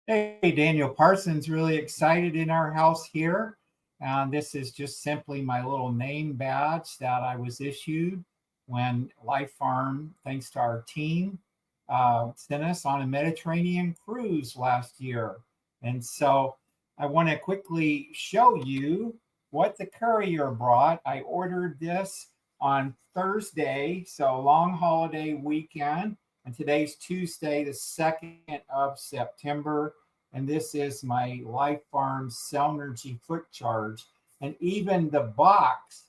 Hey, Daniel Parsons, really excited in our house here. And this is just simply my little name badge that I was issued when Life Farm, thanks to our team, sent us on a Mediterranean cruise last year. And so I want to quickly show you what the courier brought. I ordered this on Thursday, so long holiday weekend. And today's Tuesday, the 2nd of September. And this is my Life Pharm Cellnergy foot charge. And even the box,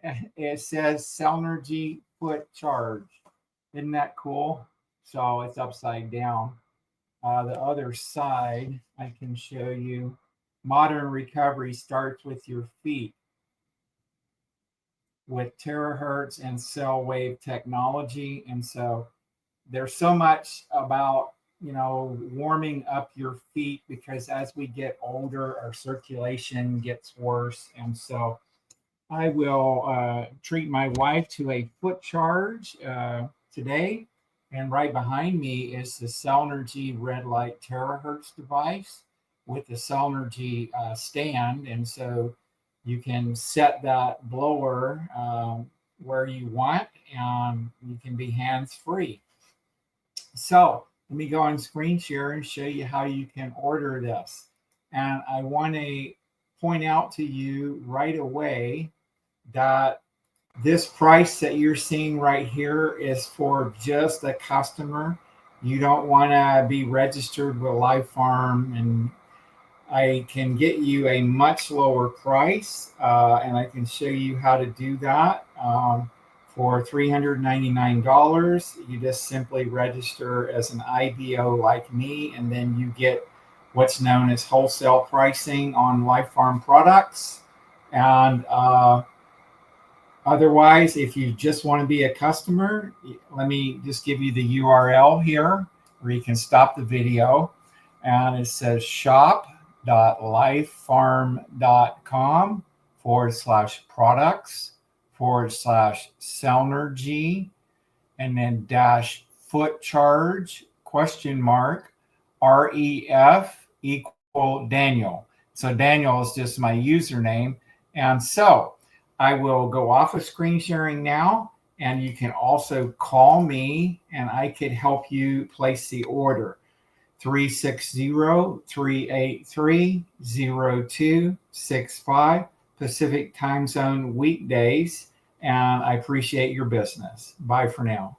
it says Cellnergy foot charge. Isn't that cool? So it's upside down. The other side, I can show you. Modern recovery starts with your feet with TeraHertz and cell wave technology. And so there's so much about warming up your feet, because as we get older our circulation gets worse. And so I will treat my wife to a foot charge today. And right behind me is the Cellnergy red light terahertz device with the Cellnergy stand. And so you can set that blower where you want, and you can be hands free. So let me go on screen share and show you how you can order this. And I want to point out to you right away that this price that you're seeing right here is for just a customer. You don't want to be registered with Life Farm, and I can get you a much lower price, and I can show you how to do that. For $399, you just simply register as an IBO like me, and then you get what's known as wholesale pricing on Life Farm products. And otherwise, if you just want to be a customer, let me just give you the URL here where you can stop the video. And it says shop.lifefarm.com/products/Cellnergy, and then -foot charge (ref) equal Daniel. So Daniel is just my username. And so I will go off of screen sharing now, and you can also call me and I could help you place the order. 360-383-0265 Pacific time zone weekdays. And I appreciate your business. Bye for now.